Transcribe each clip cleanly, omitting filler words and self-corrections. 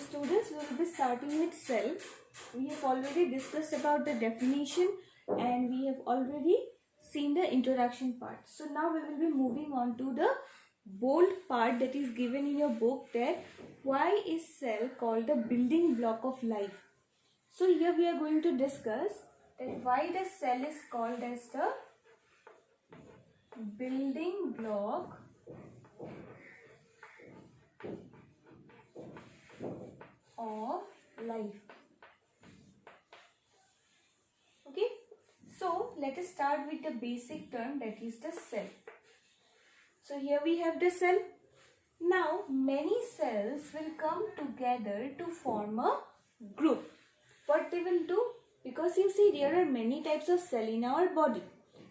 students, we will be starting with cell. We have already discussed about the definition and we have already seen the introduction part. So now we will be moving on to the bold part that is given in your book, that why is cell called the building block of life. So here we are going to discuss that why the cell is called as the building block of life. Okay, so let us start with the basic term, that is the cell. So here we have the cell. Now many cells will come together to form a group. What they will do? Because you see, there are many types of cell in our body.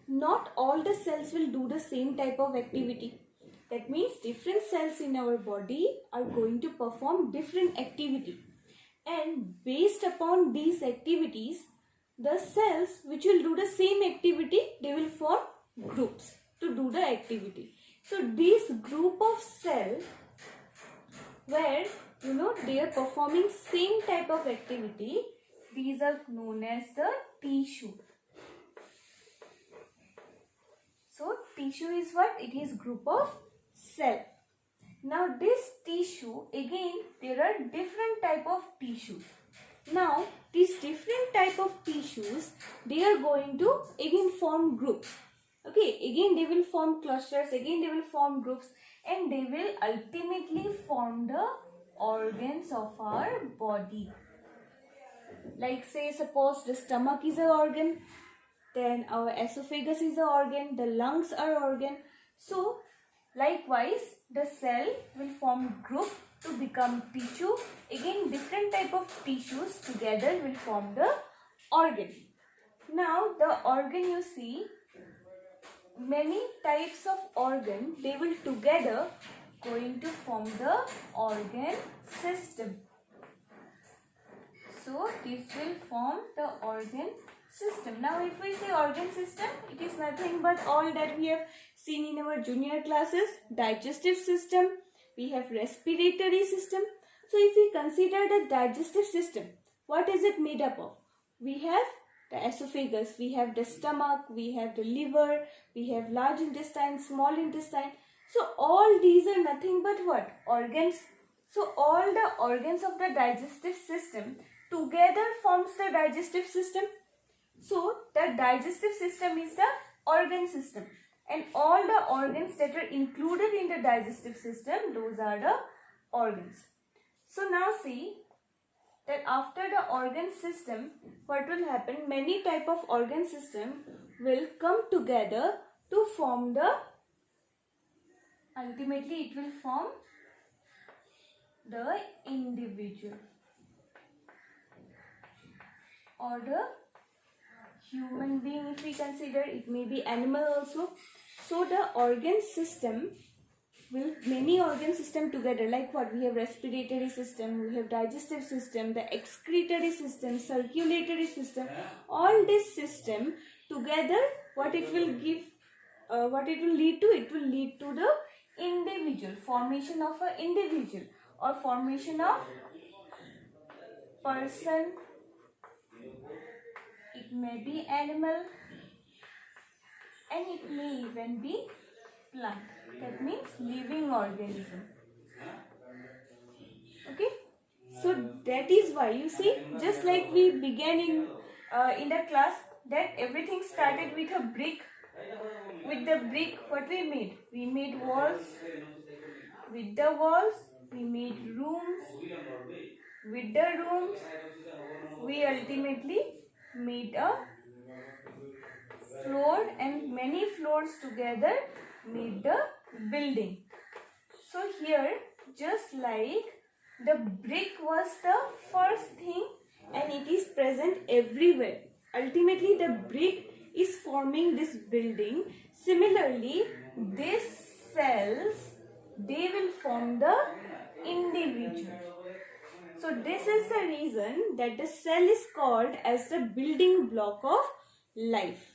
Not all the cells will do the same type of activity. That means different cells in our body are going to perform different activity. And based upon these activities, the cells which will do the same activity, they will form groups to do the activity. So this group of cells where they are performing same type of activity, these are known as the tissue. So tissue is what? It is group of cell. Now this tissue, again there are different type of tissues. Now these different type of tissues, they are going to again form groups. Okay, again they will form clusters, again they will form groups, and they will ultimately form the organs of our body. Like say suppose the stomach is an organ, then our esophagus is an organ, the lungs are organ. So likewise the cell will form group to become tissue. Again different type of tissues together will form the organ. Now the organ, you see, many types of organ, they will together going to form the organ system. So this will form the organ system. Now if we say organ system, it is nothing but all that we have seen in our junior classes. Digestive system, we have respiratory system. So if we consider the digestive system, what is it made up of? We have the esophagus, we have the stomach, we have the liver, we have large intestine, small intestine. So all these are nothing but what? Organs. So all the organs of the digestive system together forms the digestive system. So the digestive system is the organ system, and all the organs that are included in the digestive system, those are the organs. So now see that after the organ system, what will happen? Many type of organ system will come together to form the, ultimately it will form the individual or the human being. If we consider, it may be animal also. So the organ system will, many organ system together, like what? We have respiratory system, we have digestive system, the excretory system, circulatory system. All this system together, what it will give, what it will lead to? It will lead to the individual, formation of an individual or formation of person. It may be animal and it may even be plant. That means living organism. Okay. So that is why you see, just like we began in the class, that everything started with a brick. With the brick, what we made? We made walls. With the walls, we made rooms. With the rooms, we ultimately made a floor, and many floors together made the building. So here, just like the brick was the first thing and it is present everywhere, ultimately the brick is forming this building. Similarly, these cells, they will form the individual. So this is the reason that the cell is called as the building block of life.